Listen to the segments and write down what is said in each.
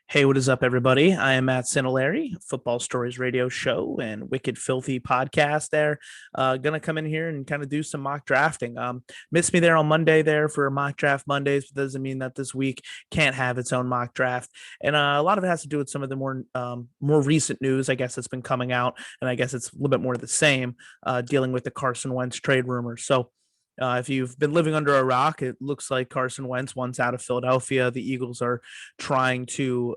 Hey, what is up, everybody? I am Matt Sinolari, Football Stories radio show and Wicked Filthy podcast there. Gonna come in here and kind of do some mock drafting. Missed me there on Monday there for mock draft Mondays, but doesn't mean that this week can't have its own mock draft. And a lot of it has to do with some of the more recent news, I guess, that's been coming out. And I guess it's a little bit more of the same, dealing with the Carson Wentz trade rumors. So if you've been living under a rock, it looks like Carson Wentz wants out of Philadelphia. The Eagles are trying to,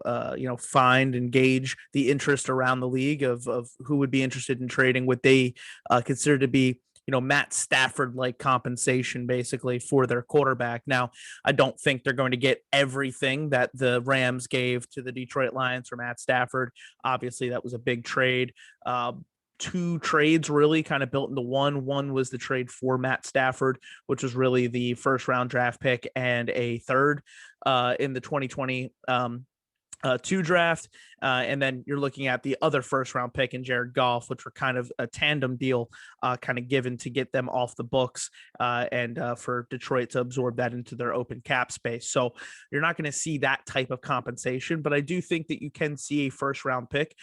find and gauge the interest around the league of who would be interested in trading what they consider to be, Matt Stafford like compensation basically for their quarterback. Now, I don't think they're going to get everything that the Rams gave to the Detroit Lions for Matt Stafford. Obviously, that was a big trade. Two trades really kind of built into one. One was the trade for Matt Stafford, which was really the first round draft pick and a third in the 2020 two draft. And then you're looking at the other first round pick in Jared Goff, which were kind of a tandem deal kind of given to get them off the books and for Detroit to absorb that into their open cap space. So you're not going to see that type of compensation, but I do think that you can see a first round pick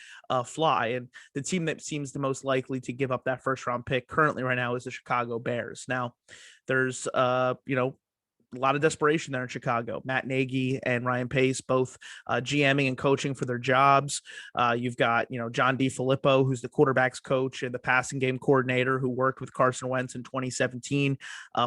fly. And the team that seems the most likely to give up that first round pick currently right now is the Chicago Bears. Now, there's a lot of desperation there in Chicago. Matt Nagy and Ryan Pace both GMing and coaching for their jobs. You've got, John DeFilippo, who's the quarterback's coach and the passing game coordinator who worked with Carson Wentz in 2017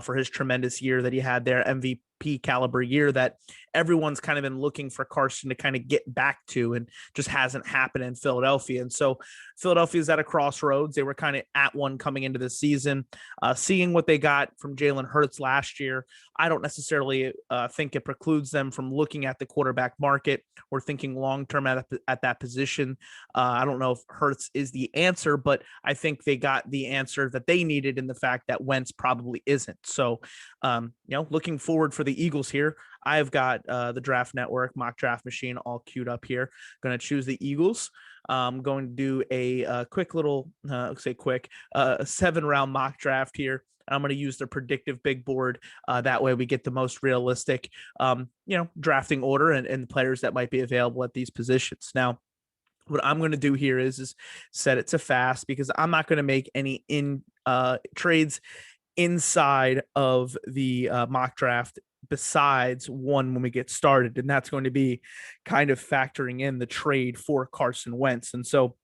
for his tremendous year that he had there, MVP caliber year that everyone's kind of been looking for Carson to kind of get back to and just hasn't happened in Philadelphia. And so Philadelphia's at a crossroads. They were kind of at one coming into the season. Seeing what they got from Jalen Hurts last year, I don't necessarily think it precludes them from looking at the quarterback market or thinking long-term at that position. I don't know if Hurts is the answer, but I think they got the answer that they needed in the fact that Wentz probably isn't. So, looking forward for the Eagles here. I've got the Draft Network mock draft machine all queued up here. Going to choose the Eagles. I'm going to do a quick little, 7-round mock draft here. I'm going to use the predictive big board. That way we get the most realistic, drafting order and the players that might be available at these positions. Now, what I'm going to do here is set it to fast because I'm not going to make any trades inside of the mock draft besides one when we get started. And that's going to be kind of factoring in the trade for Carson Wentz. And so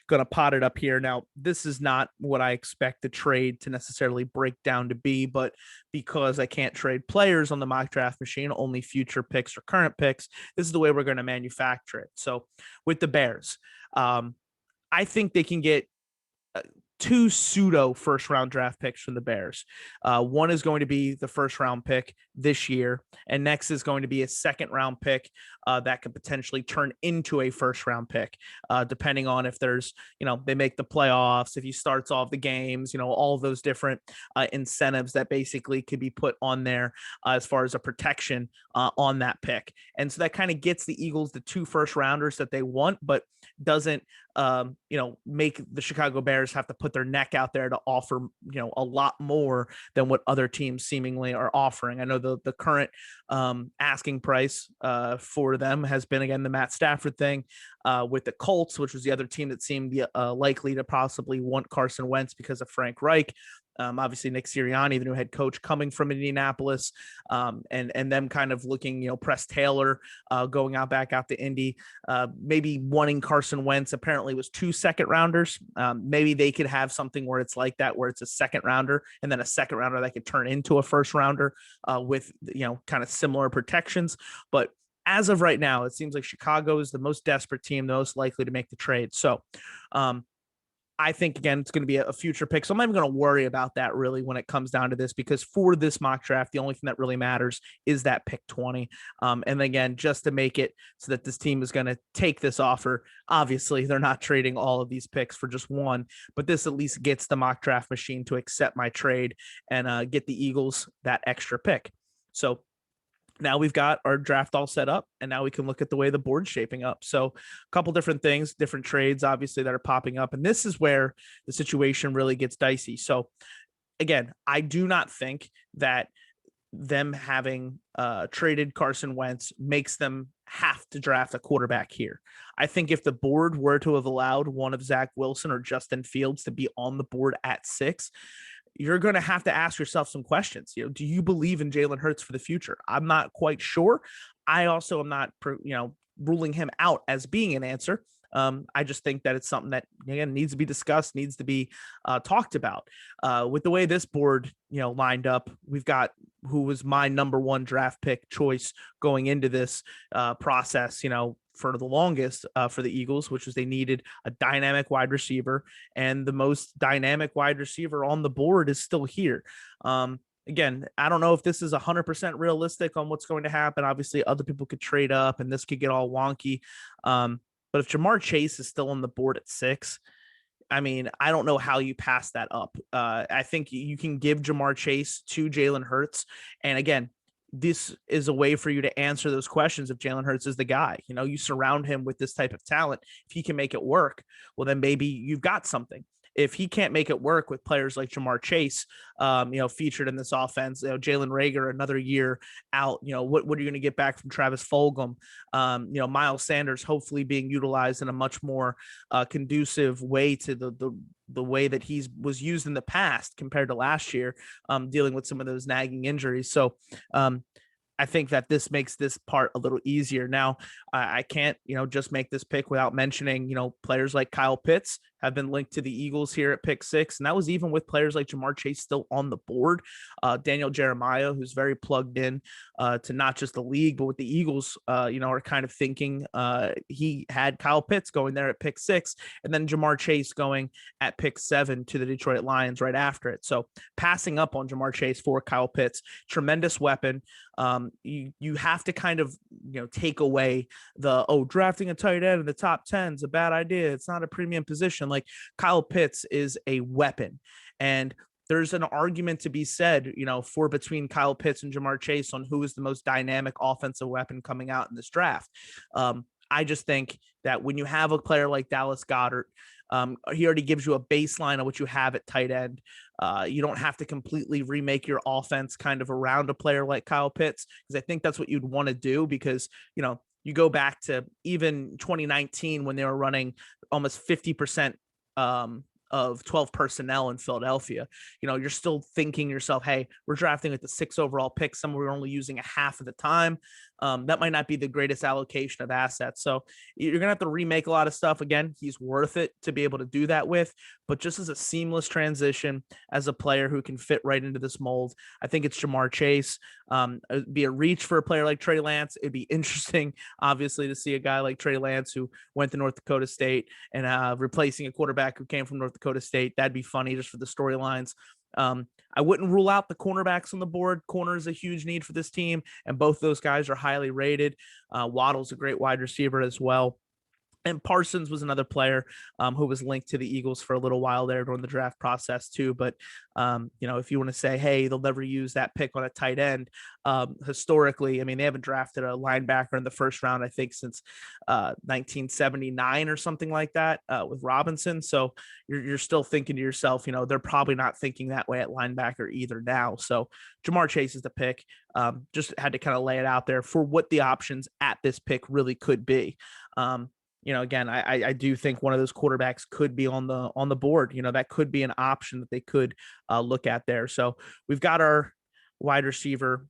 going to pot it up here. Now, this is not what I expect the trade to necessarily break down to be, but because I can't trade players on the mock draft machine, only future picks or current picks, this is the way we're going to manufacture it. So with the Bears, I think they can get two pseudo first round draft picks from the Bears. One is going to be the first round pick this year, and next is going to be a second round pick that could potentially turn into a first round pick, depending on if there's, they make the playoffs, if he starts off the games, all of those different incentives that basically could be put on there as far as a protection on that pick. And so that kind of gets the Eagles the two first rounders that they want, but doesn't make the Chicago Bears have to put their neck out there to offer, a lot more than what other teams seemingly are offering. I know the current asking price for them has been, again, the Matt Stafford thing with the Colts, which was the other team that seemed likely to possibly want Carson Wentz because of Frank Reich. Obviously Nick Sirianni, the new head coach coming from Indianapolis, and them kind of looking, Press Taylor going back out to Indy, maybe wanting Carson Wentz. Apparently was 2 second rounders. Maybe they could have something where it's like that, where it's a second rounder and then a second rounder that could turn into a first rounder with, kind of similar protections. But as of right now, it seems like Chicago is the most desperate team, the most likely to make the trade. So, I think, again, it's going to be a future pick. So I'm not even going to worry about that really when it comes down to this, because for this mock draft, the only thing that really matters is that pick 20. And again, just to make it so that this team is going to take this offer, obviously they're not trading all of these picks for just one, but this at least gets the mock draft machine to accept my trade and get the Eagles that extra pick. So now we've got our draft all set up, and now we can look at the way the board's shaping up. So a couple different things, different trades, obviously, that are popping up. And this is where the situation really gets dicey. So again, I do not think that them having traded Carson Wentz makes them have to draft a quarterback here. I think if the board were to have allowed one of Zach Wilson or Justin Fields to be on the board at 6, you're going to have to ask yourself some questions. Do you believe in Jalen Hurts for the future? I'm not quite sure. I also am not, ruling him out as being an answer. I just think that it's something that, again, needs to be discussed, needs to be talked about. With the way this board, lined up, we've got who was my number one draft pick choice going into this process, for the longest for the Eagles, which was they needed a dynamic wide receiver, and the most dynamic wide receiver on the board is still here. Again, I don't know if this is 100% realistic on what's going to happen. Obviously, other people could trade up and this could get all wonky. But if Jamar Chase is still on the board at 6, I mean, I don't know how you pass that up. I think you can give Jamar Chase to Jalen Hurts. And again, this is a way for you to answer those questions if Jalen Hurts is the guy. You surround him with this type of talent. If he can make it work, well, then maybe you've got something. If he can't make it work with players like Jamar Chase, featured in this offense, Jalen Reagor, another year out, what are you going to get back from Travis Fulgham? Miles Sanders, hopefully being utilized in a much more conducive way to the way that he was used in the past compared to last year, dealing with some of those nagging injuries. So, I think that this makes this part a little easier. Now, I can't, just make this pick without mentioning, players like Kyle Pitts have been linked to the Eagles here at pick 6. And that was even with players like Jamar Chase still on the board. Daniel Jeremiah, who's very plugged in to not just the league, but with the Eagles, are kind of thinking he had Kyle Pitts going there at pick 6, and then Jamar Chase going at pick 7 to the Detroit Lions right after it. So passing up on Jamar Chase for Kyle Pitts, tremendous weapon. You have to kind of, take away the, drafting a tight end in the top 10 is a bad idea. It's not a premium position. Like, Kyle Pitts is a weapon, and there's an argument to be said, for between Kyle Pitts and Jamar Chase on who is the most dynamic offensive weapon coming out in this draft. I just think that when you have a player like Dallas Goedert, he already gives you a baseline of what you have at tight end. You don't have to completely remake your offense kind of around a player like Kyle Pitts, because I think that's what you'd want to do, because, you go back to even 2019 when they were running almost 50% of 12 personnel in Philadelphia. You're still thinking yourself, hey, we're drafting at the 6 overall pick. Some we're only using a half of the time. That might not be the greatest allocation of assets. So you're going to have to remake a lot of stuff. Again, he's worth it to be able to do that with, but just as a seamless transition, as a player who can fit right into this mold, I think it's Jamar Chase. It'd be a reach for a player like Trey Lance. It'd be interesting, obviously, to see a guy like Trey Lance who went to North Dakota State and replacing a quarterback who came from North Dakota State. That'd be funny just for the storylines. I wouldn't rule out the cornerbacks on the board. Corner is a huge need for this team, and both those guys are highly rated. Waddle's a great wide receiver as well. And Parsons was another player who was linked to the Eagles for a little while there during the draft process too. But, if you want to say, hey, they'll never use that pick on a tight end, historically, I mean, they haven't drafted a linebacker in the first round, I think, since 1979 or something like that with Robinson. So you're still thinking to yourself, they're probably not thinking that way at linebacker either now. So Jamar Chase is the pick. Just had to kind of lay it out there for what the options at this pick really could be. Again, I do think one of those quarterbacks could be on the board. That could be an option that they could look at there. So we've got our wide receiver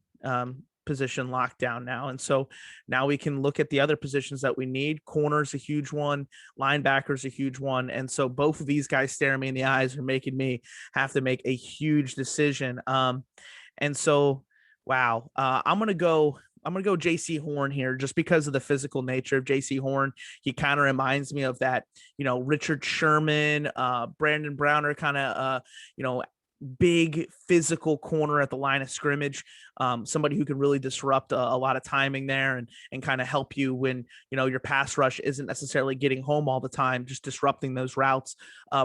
position locked down now. And so now we can look at the other positions that we need. Corner's a huge one. Linebackers a huge one. And so both of these guys staring me in the eyes are making me have to make a huge decision. And so, wow, I'm going to go JC Horn here just because of the physical nature of JC Horn. He kind of reminds me of that, Richard Sherman, Brandon Browner kind of, big physical corner at the line of scrimmage. Somebody who can really disrupt a lot of timing there and kind of help you when, your pass rush isn't necessarily getting home all the time, just disrupting those routes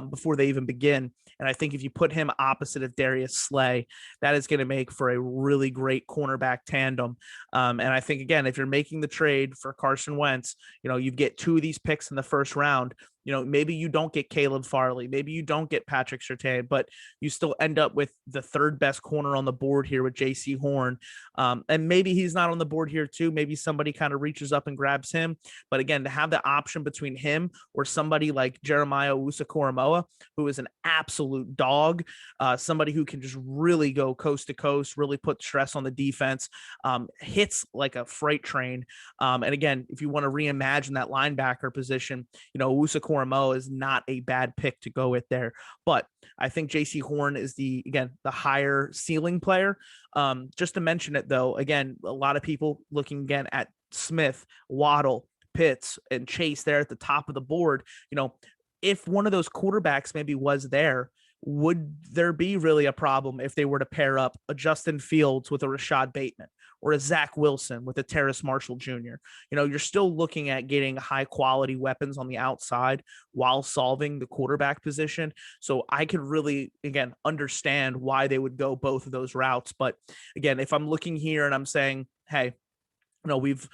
before they even begin. And I think if you put him opposite of Darius Slay, that is going to make for a really great cornerback tandem. And I think, again, if you're making the trade for Carson Wentz, you get 2 of these picks in the first round. maybe you don't get Caleb Farley, maybe you don't get Patrick Surtain, but you still end up with the third best corner on the board here with J.C. Horn. And maybe he's not on the board here too. Maybe somebody kind of reaches up and grabs him. But again, to have the option between him or somebody like Jeremiah Owusu-Koramoah, who is an absolute dog, somebody who can just really go coast to coast, really put stress on the defense, hits like a freight train. And again, if you want to reimagine that linebacker position, Owusu-Koramoah is not a bad pick to go with there. But I think J.C. Horn is the higher ceiling player. Just to mention it, though, again, a lot of people looking again at Smith, Waddle, Pitts, and Chase there at the top of the board. If one of those quarterbacks maybe was there, would there be really a problem if they were to pair up a Justin Fields with a Rashad Bateman or a Zach Wilson with a Terrace Marshall Jr.? You're still looking at getting high quality weapons on the outside while solving the quarterback position. So I could really, again, understand why they would go both of those routes. But again, if I'm looking here and I'm saying, hey, we've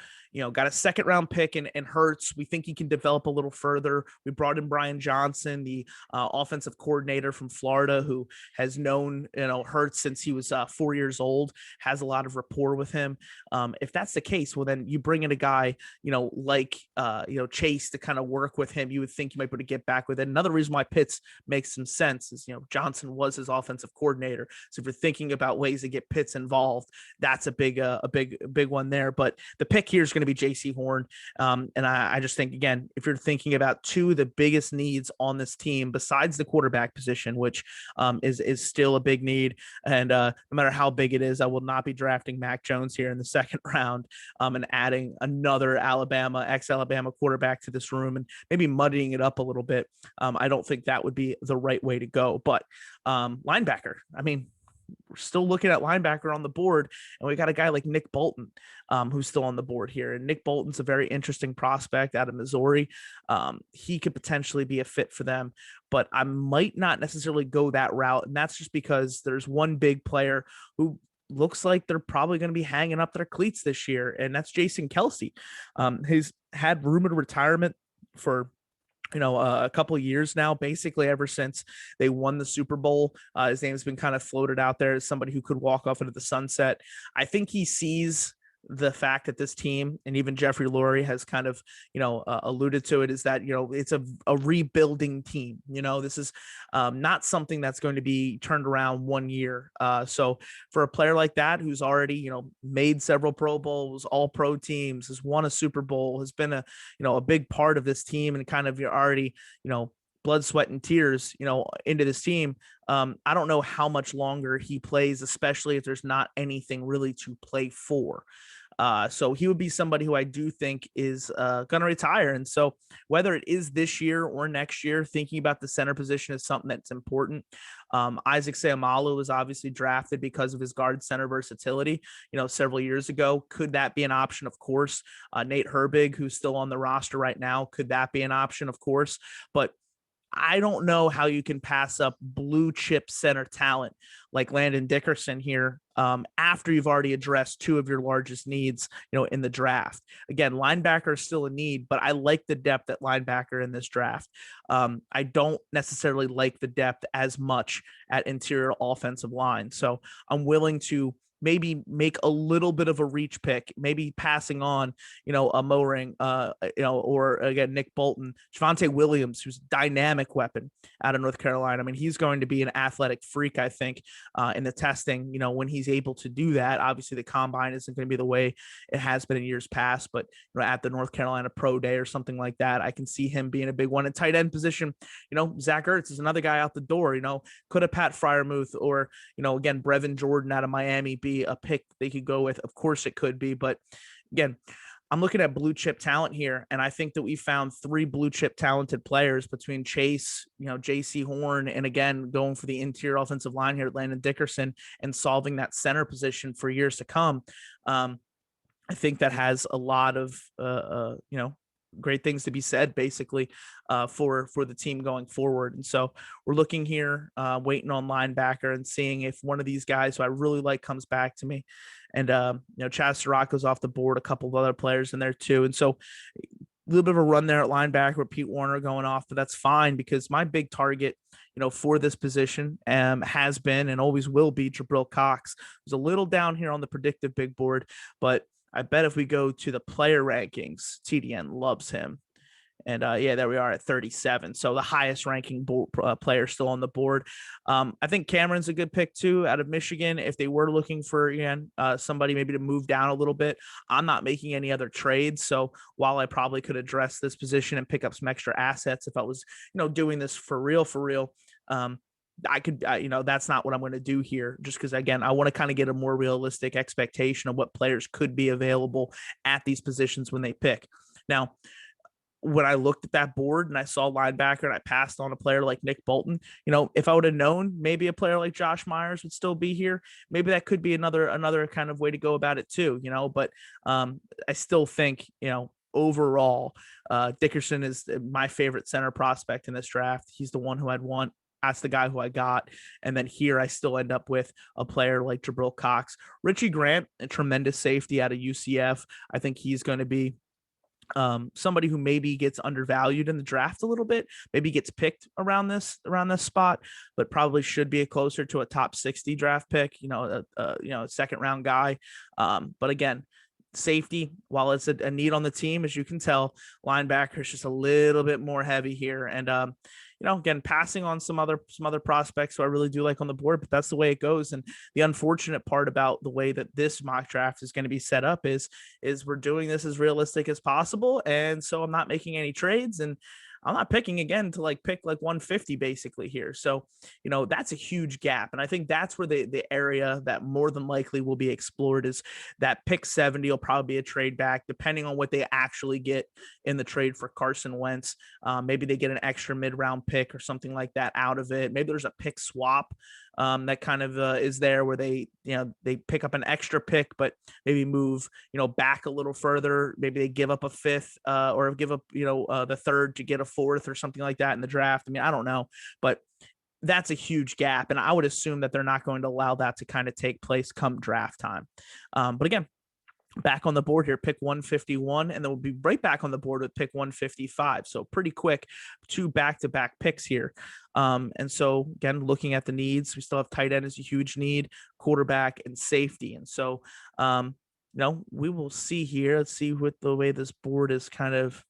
got a second round pick in Hurts. We think he can develop a little further. We brought in Brian Johnson, the offensive coordinator from Florida, who has known Hurts since he was 4 years old, has a lot of rapport with him. If that's the case, well, then you bring in a guy like Chase to kind of work with him. You would think you might be able to get back with it. Another reason why Pitts makes some sense is Johnson was his offensive coordinator. So if you're thinking about ways to get Pitts involved, that's a big one there. But the pick here is going to be J.C. Horn. And I just think, again, if you're thinking about two of the biggest needs on this team besides the quarterback position, which is still a big need, and no matter how big it is, I will not be drafting Mac Jones here in the second round and adding another ex-Alabama quarterback to this room and maybe muddying it up a little bit. I don't think that would be the right way to go. But linebacker, we're still looking at linebacker on the board, and we got a guy like Nick Bolton who's still on the board here. And Nick Bolton's a very interesting prospect out of Missouri. He could potentially be a fit for them, but I might not necessarily go that route. And that's just because there's one big player who looks like they're probably going to be hanging up their cleats this year, and that's Jason Kelce. He's had rumored retirement for a couple of years now, basically ever since they won the Super Bowl. His name's been kind of floated out there as somebody who could walk off into the sunset. I think he sees the fact that this team, and even Jeffrey Lurie has kind of, alluded to it, is that, it's a rebuilding team. This is not something that's going to be turned around 1 year. So for a player like that, who's already, made several Pro Bowls, all pro teams, has won a Super Bowl, has been a big part of this team, and kind of you're already, blood, sweat, and tears, into this team. I don't know how much longer he plays, especially if there's not anything really to play for. So he would be somebody who I do think is going to retire. And so whether it is this year or next year, thinking about the center position is something that's important. Isaac Seumalo was obviously drafted because of his guard center versatility, several years ago. Could that be an option? Of course. Nate Herbig, who's still on the roster right now, could that be an option? Of course. But I don't know how you can pass up blue chip center talent like Landon Dickerson here after you've already addressed two of your largest needs, in the draft. Again, linebacker is still a need, but I like the depth at linebacker in this draft. I don't necessarily like the depth as much at interior offensive line. So I'm willing to maybe make a little bit of a reach pick, maybe passing on, a Moring, or again, Nick Bolton, Javonte Williams, who's a dynamic weapon out of North Carolina. He's going to be an athletic freak, I think, in the testing, when he's able to do that. Obviously the combine isn't going to be the way it has been in years past, but at the North Carolina Pro Day or something like that, I can see him being a big one. At tight end position, Zach Ertz is another guy out the door. Could a Pat Freiermuth or, again, Brevin Jordan out of Miami be a pick they could go with? Of course it could be, but again, I'm looking at blue chip talent here, and I think that we found three blue chip talented players between Chase, J.C. Horn, and again, going for the interior offensive line here, Landon Dickerson, and solving that center position for years to come. I think that has a lot of, great things to be said, basically, for the team going forward. And so we're looking here, waiting on linebacker and seeing if one of these guys who I really like comes back to me. And Chaz Sirocco's off the board, a couple of other players in there too. And so little bit of a run there at linebacker with Pete Warner going off, but that's fine because my big target, for this position has been and always will be Jabril Cox. Who's a little down here on the predictive big board, but I bet if we go to the player rankings, TDN loves him. And yeah, there we are at 37. So the highest ranking player still on the board. I think Cameron's a good pick too out of Michigan. If they were looking for, again, somebody maybe to move down a little bit, I'm not making any other trades. So while I probably could address this position and pick up some extra assets if I was, doing this for real, I could, that's not what I'm going to do here, just because, again, I want to kind of get a more realistic expectation of what players could be available at these positions when they pick. Now, when I looked at that board and I saw linebacker and I passed on a player like Nick Bolton, if I would have known maybe a player like Josh Myers would still be here, maybe that could be another kind of way to go about it too, but I still think, overall, Dickerson is my favorite center prospect in this draft. He's the one who I'd want. That's the guy who I got. And then here I still end up with a player like Jabril Cox. Richie Grant, a tremendous safety out of UCF. I think he's going to be somebody who maybe gets undervalued in the draft a little bit, maybe gets picked around this spot, but probably should be closer to a top 60 draft pick, a second round guy. But again, safety, while it's a need on the team, as you can tell, linebacker is just a little bit more heavy here. And again, passing on some other prospects who I really do like on the board, but that's the way it goes. And the unfortunate part about the way that this mock draft is going to be set up is we're doing this as realistic as possible. And so I'm not making any trades, and I'm not picking again to pick 150 basically here. So, that's a huge gap. And I think that's where the area that more than likely will be explored is that pick 70 will probably be a trade back, depending on what they actually get in the trade for Carson Wentz. Maybe they get an extra mid-round pick or something like that out of it. Maybe there's a pick swap that kind of is there where they pick up an extra pick, but maybe move, back a little further. Maybe they give up a fifth or give up, the third to get a fourth or something like that in the draft. I mean, I don't know, but that's a huge gap. And I would assume that they're not going to allow that to kind of take place come draft time. But again, back on the board here, pick 151, and then we'll be right back on the board with pick 155. So pretty quick, 2 back-to-back picks here. And so again, looking at the needs, we still have tight end as a huge need, quarterback and safety. And so, we will see here. Let's see what the way this board is kind of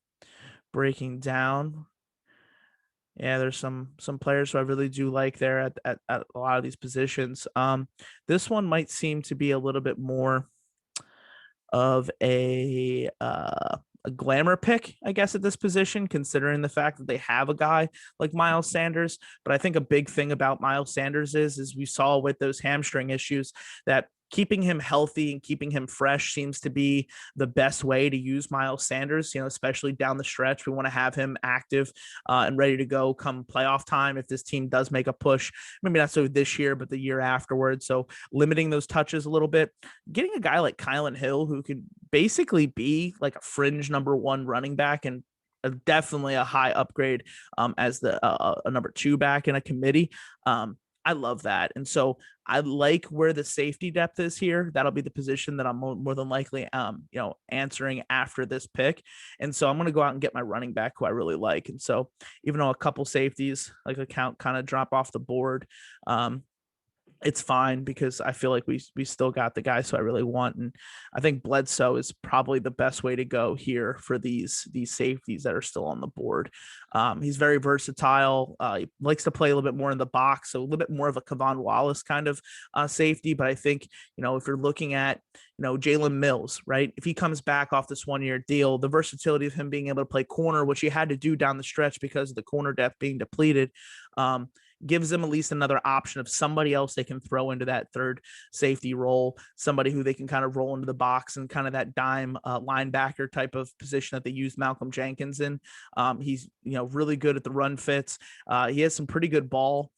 breaking down. Yeah, there's some players who I really do like there at a lot of these positions. This one might seem to be a little bit more of a glamour pick, I guess, at this position, considering the fact that they have a guy like Miles Sanders. But I think a big thing about Miles Sanders is we saw with those hamstring issues that keeping him healthy and keeping him fresh seems to be the best way to use Miles Sanders, especially down the stretch. We want to have him active and ready to go come playoff time if this team does make a push. Maybe not so this year, but the year afterwards. So limiting those touches a little bit, getting a guy like Kylan Hill who could basically be like a fringe number 1 running back and definitely a high upgrade as the a number 2 back in a committee. I love that. And so I like where the safety depth is here. That'll be the position that I'm more than likely, answering after this pick. And so I'm going to go out and get my running back who I really like. And so even though a couple safeties like account kind of drop off the board, it's fine because I feel like we still got the guys who I really want. And I think Bledsoe is probably the best way to go here for these safeties that are still on the board. He's very versatile. He likes to play a little bit more in the box, so a little bit more of a Kevon Wallace kind of safety. But I think, if you're looking at, Jalen Mills, right? If he comes back off this 1-year deal, the versatility of him being able to play corner, which he had to do down the stretch because of the corner depth being depleted, gives them at least another option of somebody else they can throw into that third safety role, somebody who they can kind of roll into the box and kind of that dime linebacker type of position that they used Malcolm Jenkins in. He's, really good at the run fits. He has some pretty good ball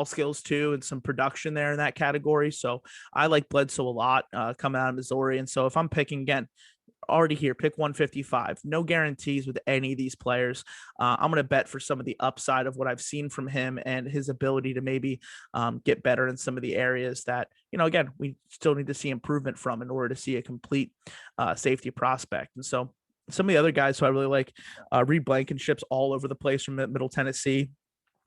skills too, and some production there in that category. So I like Bledsoe a lot coming out of Missouri. And so if I'm picking again, already here, pick 155. No guarantees with any of these players. I'm going to bet for some of the upside of what I've seen from him and his ability to maybe get better in some of the areas that, again, we still need to see improvement from in order to see a complete safety prospect. And so Some of the other guys who I really like, Reed Blankenship's all over the place from Middle Tennessee.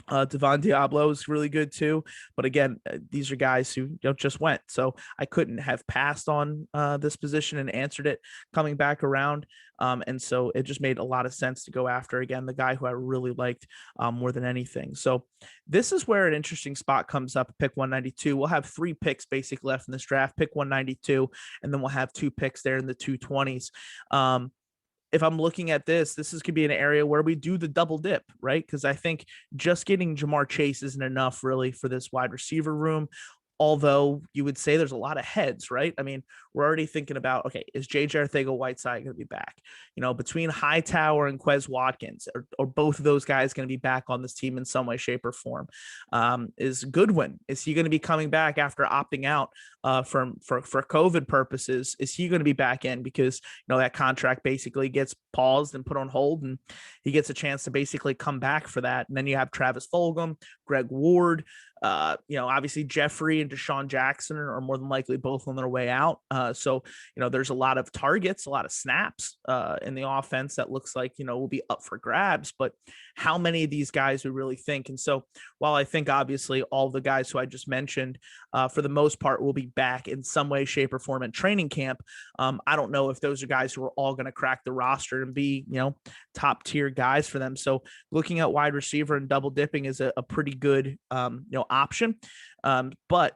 Devon Diablo is really good too, but again, these are guys who just went, so I couldn't have passed on this position and answered it coming back around, and so it just made a lot of sense to go after again the guy who I really liked more than anything. So this is where an interesting spot comes up. Pick 192. We'll have 3 picks basically left in this draft. Pick 192, and then we'll have 2 picks there in the 220s. If I'm looking at this could be an area where we do the double dip, right? Because I think just getting Jamar Chase isn't enough really for this wide receiver room. Although you would say there's a lot of heads, right? I mean, we're already thinking about, okay, is J.J. Arcega-Whiteside going to be back? Between Hightower and Quez Watkins, or both of those guys going to be back on this team in some way, shape, or form? Is Goodwin, is he going to be coming back after opting out for COVID purposes? Is he going to be back in because, that contract basically gets paused and put on hold, and he gets a chance to basically come back for that? And then you have Travis Fulgham, Greg Ward, obviously Jeffrey and Deshaun Jackson are more than likely both on their way out. So there's a lot of targets, a lot of snaps in the offense that looks like, will be up for grabs, but how many of these guys we really think? And so while I think obviously all the guys who I just mentioned, for the most part, will be back in some way, shape, or form in training camp, I don't know if those are guys who are all going to crack the roster and be, top tier guys for them. So looking at wide receiver and double dipping is a pretty good, option. But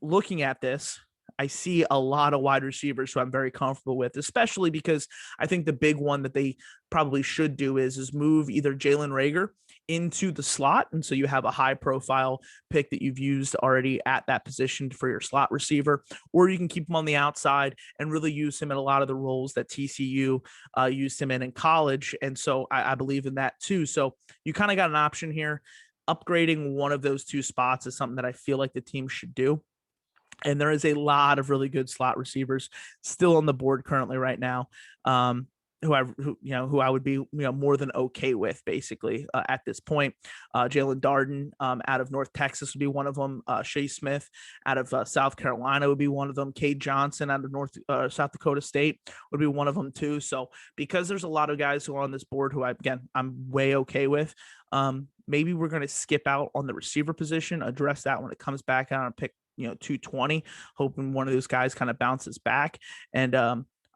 looking at this, I see a lot of wide receivers who I'm very comfortable with, especially because I think the big one that they probably should do is move either Jalen Reagor into the slot. And so you have a high profile pick that you've used already at that position for your slot receiver, or you can keep him on the outside and really use him in a lot of the roles that TCU used him in college. And so I believe in that too. So you kind of got an option here. Upgrading one of those 2 spots is something that I feel like the team should do. And there is a lot of really good slot receivers still on the board currently right now, who I would be more than okay with basically at this point. Jalen Darden out of North Texas would be one of them. Shea Smith out of South Carolina would be one of them. Cade Johnson out of South Dakota State would be one of them too. So because there's a lot of guys who are on this board who I'm way okay with. Maybe we're going to skip out on the receiver position, address that when it comes back out and pick 220, hoping one of those guys kind of bounces back. And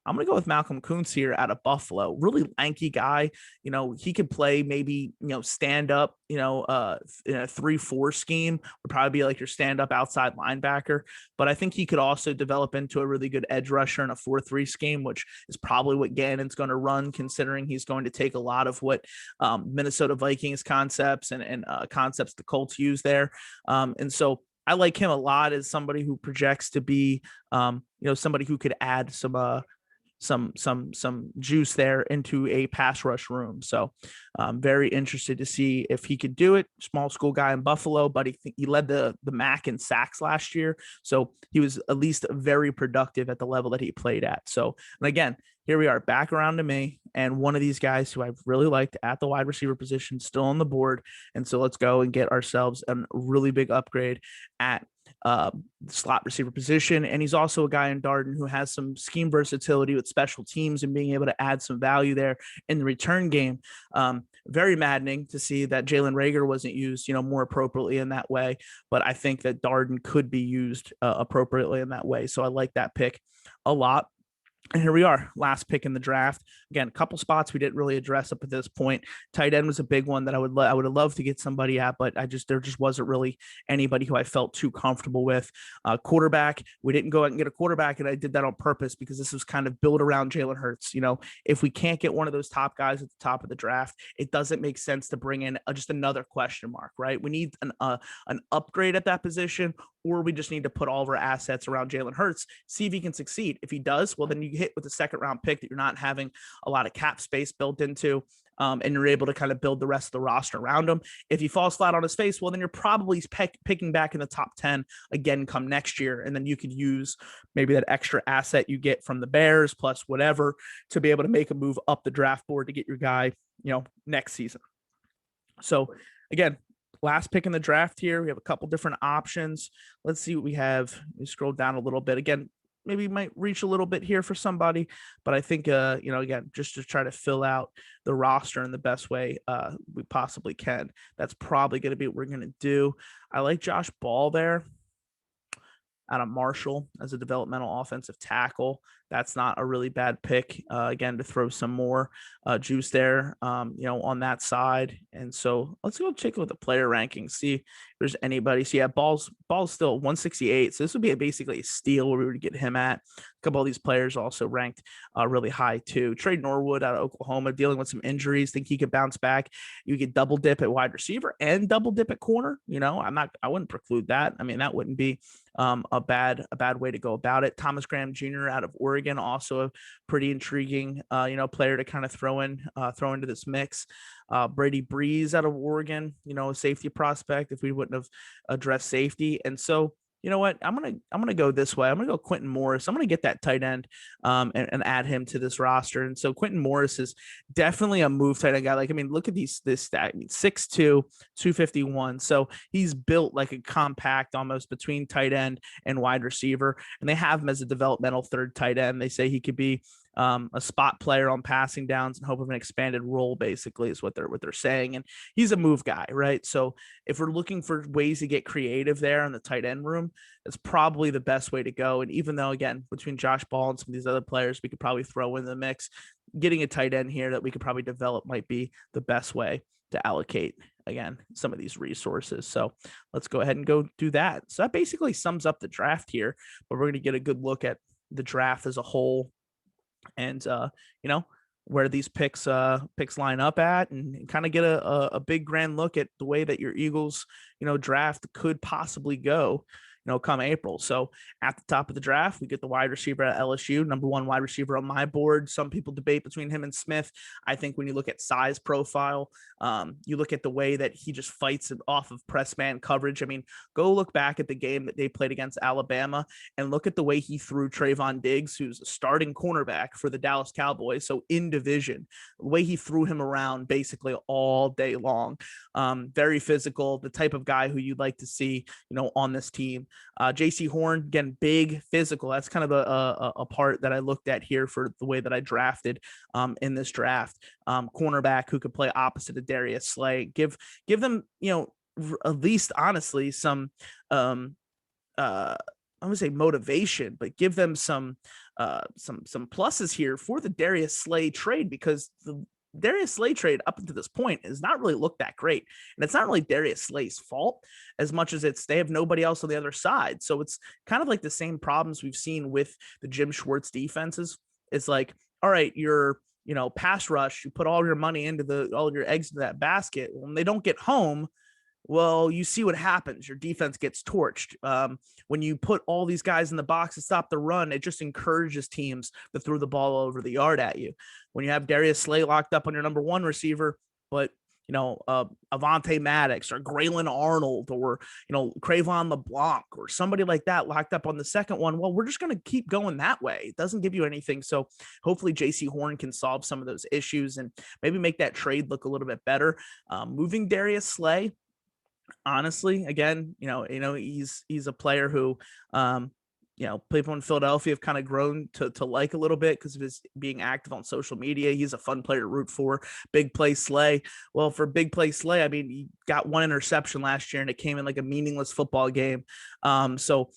I'm going to go with Malcolm Kuntz here out of Buffalo. Really lanky guy. He could play maybe, stand up, in a 3-4 scheme would probably be like your stand up outside linebacker. But I think he could also develop into a really good edge rusher in a 4-3 scheme, which is probably what Gannon's going to run, considering he's going to take a lot of what Minnesota Vikings concepts and concepts the Colts use there. And so I like him a lot as somebody who projects to be, somebody who could add some juice there into a pass rush room. So I'm very interested to see if he could do it. Small school guy in Buffalo, but he led the MAC in sacks last year. So he was at least very productive at the level that he played at. So, and again, here we are back around to me and one of these guys who I've really liked at the wide receiver position still on the board. And so let's go and get ourselves a really big upgrade at the slot receiver position. And he's also a guy in Darden who has some scheme versatility with special teams and being able to add some value there in the return game. Very maddening to see that Jalen Reagor wasn't used, more appropriately in that way. But I think that Darden could be used appropriately in that way. So I like that pick a lot. And here we are, last pick in the draft. Again, a couple spots we didn't really address up at this point. Tight end was a big one that I would have loved to get somebody at, but there just wasn't really anybody who I felt too comfortable with. Quarterback, we didn't go out and get a quarterback, and I did that on purpose because this was kind of built around Jalen Hurts. If we can't get one of those top guys at the top of the draft, it doesn't make sense to bring in just another question mark, right? We need an upgrade at that position, or we just need to put all of our assets around Jalen Hurts, see if he can succeed. If he does, well, then you hit with a 2nd round pick that you're not having a lot of cap space built into, and you're able to kind of build the rest of the roster around him. If he falls flat on his face, well, then you're probably picking back in the top 10 again come next year. And then you could use maybe that extra asset you get from the Bears plus whatever to be able to make a move up the draft board to get your guy, next season. So again, last pick in the draft here. We have a couple different options. Let's see what we have. We scroll down a little bit. Again, maybe might reach a little bit here for somebody, but I think, again, just to try to fill out the roster in the best way we possibly can. That's probably going to be what we're going to do. I like Josh Ball there out of Marshall as a developmental offensive tackle. That's not a really bad pick. Again, to throw some more juice there, on that side. And so let's go check with the player rankings, see if there's anybody. So yeah, Ball's still 168. So this would be basically a steal where we would get him at. A couple of these players also ranked really high too. Trey Norwood out of Oklahoma, dealing with some injuries. Think he could bounce back. You get double dip at wide receiver and double dip at corner. I wouldn't preclude that. I mean, that wouldn't be a bad way to go about it. Thomas Graham Jr. out of Oregon, also a pretty intriguing, player to kind of throw into this mix. Brady Breeze out of Oregon, a safety prospect if we wouldn't have addressed safety. And so, you know what? I'm gonna go this way. I'm gonna go Quentin Morris. I'm gonna get that tight end and add him to this roster. And so Quentin Morris is definitely a move tight end guy. Like, I mean, look at this stat. 6'2", 251. So he's built like a compact almost between tight end and wide receiver. And they have him as a developmental third tight end. They say he could be a spot player on passing downs and hope of an expanded role, basically, is what they're saying. And he's a move guy, right? So if we're looking for ways to get creative there in the tight end room, it's probably the best way to go. And even though, again, between Josh Ball and some of these other players, we could probably throw in the mix, getting a tight end here that we could probably develop might be the best way to allocate, again, some of these resources. So let's go ahead and go do that. So that basically sums up the draft here, but we're going to get a good look at the draft as a whole and where these picks line up at, and kind of get a big grand look at the way that your Eagles draft could possibly go come April. So at the top of the draft, we get the wide receiver at LSU, number one wide receiver on my board. Some people debate between him and Smith. I think when you look at size profile, you look at the way that he just fights it off of press man coverage. I mean, go look back at the game that they played against Alabama and look at the way he threw Trayvon Diggs, who's a starting cornerback for the Dallas Cowboys. So in division, the way he threw him around basically all day long. Very physical, the type of guy who you'd like to see, on this team. JC Horn, again, big, physical. That's kind of a part that I looked at here for the way that I drafted in this draft. Cornerback who could play opposite of Darius Slay. Give them, at least honestly some I'm gonna say motivation, but give them some pluses here for the Darius Slay trade, because the Darius Slay trade up until this point has not really looked that great. And it's not really Darius Slay's fault as much as they have nobody else on the other side. So it's kind of like the same problems we've seen with the Jim Schwartz defenses. It's like, all right, you're, pass rush, you put all your money into all your eggs into that basket. When they don't get home, well, you see what happens. Your defense gets torched. When you put all these guys in the box to stop the run, it just encourages teams to throw the ball over the yard at you. When you have Darius Slay locked up on your number one receiver, but Avonte Maddox or Graylin Arnold or Cravon LeBlanc or somebody like that locked up on the second one, well, we're just going to keep going that way. It doesn't give you anything. So hopefully JC Horn can solve some of those issues and maybe make that trade look a little bit better. Moving Darius Slay, honestly, again, he's a player who, people in Philadelphia have kind of grown to like a little bit because of his being active on social media. He's a fun player to root for. Big play Slay. Well, for big play Slay, I mean, he got one interception last year and it came in like a meaningless football game. So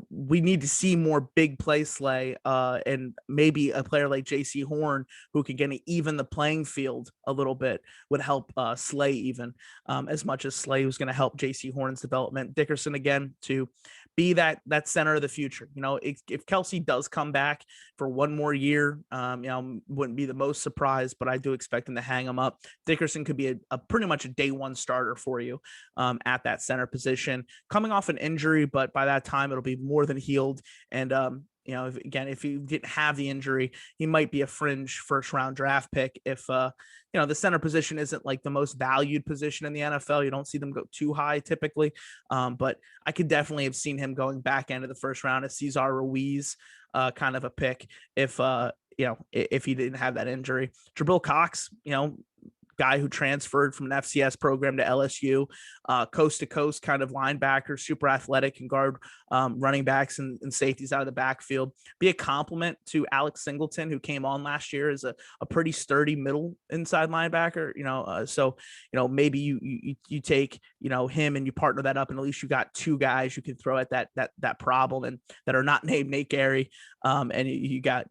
we need to see more big play Slay, and maybe a player like JC Horn who can get even the playing field a little bit would help Slay even as much as Slay was going to help JC Horn's development. Dickerson again to be that center of the future. If Kelsey does come back for one more year, wouldn't be the most surprised, but I do expect him to hang him up. Dickerson could be a pretty much a day one starter for you at that center position, coming off an injury, but by that time it'll be more than healed. And if he didn't have the injury, he might be a fringe first round draft pick. If the center position isn't like the most valued position in the NFL, you don't see them go too high typically. But I could definitely have seen him going back end of the first round as Cesar Ruiz, kind of a pick if he didn't have that injury. Jabril Cox, guy who transferred from an FCS program to LSU, coast to coast kind of linebacker, super athletic, and guard running backs and safeties out of the backfield. Be a compliment to Alex Singleton, who came on last year as a pretty sturdy middle inside linebacker. So maybe you take him and you partner that up, and at least you got two guys you can throw at that problem and that are not named Nate Gary. And you got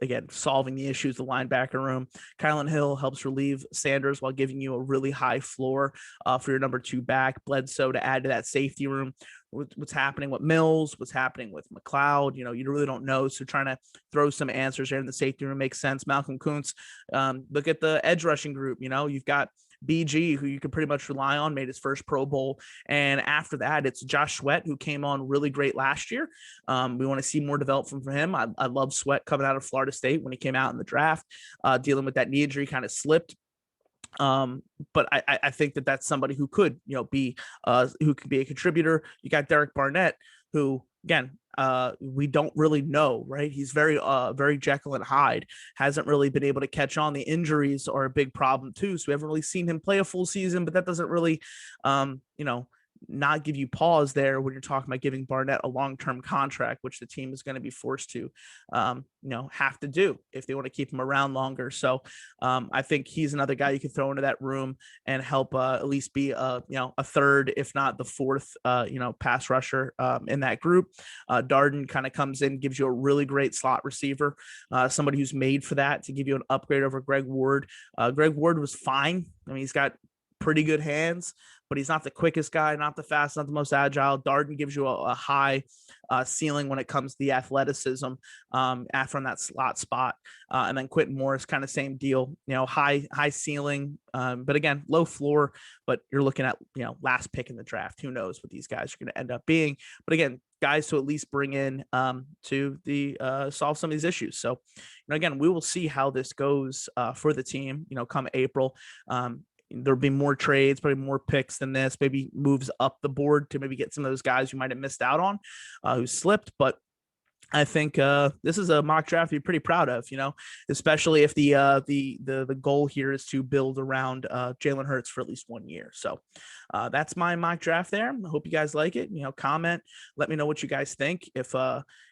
again, solving the issues of the linebacker room. Kylan Hill helps relieve Sanders while giving you a really high floor for your number 2 back. Bledsoe to add to that safety room. What's happening with Mills, what's happening with McLeod, you really don't know. So trying to throw some answers here in the safety room makes sense. Malcolm Kuntz, look at the edge rushing group. You've got BG, who you can pretty much rely on, made his first Pro Bowl. And after that, it's Josh Sweat, who came on really great last year. We want to see more development from him. I love Sweat coming out of Florida State when he came out in the draft, dealing with that knee injury, kind of slipped. But I think that's somebody who could, be who could be a contributor. You got Derek Barnett, who again, we don't really know, right? He's very Jekyll and Hyde, hasn't really been able to catch on. The injuries are a big problem too. So we haven't really seen him play a full season, but that doesn't really, not give you pause there when you're talking about giving Barnett a long-term contract, which the team is going to be forced to, have to do if they want to keep him around longer. So I think he's another guy you can throw into that room and help at least be a third, if not the fourth, pass rusher in that group. Darden kind of comes in, gives you a really great slot receiver, somebody who's made for that, to give you an upgrade over Greg Ward. Greg Ward was fine. I mean, he's got pretty good hands, but he's not the quickest guy, not the fastest, not the most agile. Darden gives you a high ceiling when it comes to the athleticism from that slot spot. And then Quentin Morris, kind of same deal, high ceiling, but again, low floor, but you're looking at, last pick in the draft. Who knows what these guys are going to end up being, but again, guys to at least bring in to the solve some of these issues. So, again, we will see how this goes for the team, come April. There'll be more trades, probably more picks than this, maybe moves up the board to maybe get some of those guys you might have missed out on, who slipped. But I think this is a mock draft to be pretty proud of, especially if the goal here is to build around Jalen Hurts for at least 1 year. So that's my mock draft there. I hope you guys like it. Comment, let me know what you guys think. If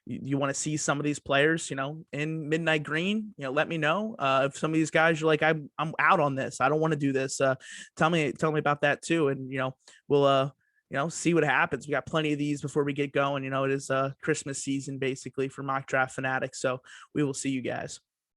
you want to see some of these players, in Midnight Green, let me know. If some of these guys you're like, I'm out on this, I don't want to do this. Tell me about that too, and we'll see what happens. We got plenty of these before we get going. It is Christmas season basically for mock draft fanatics. So we will see you guys.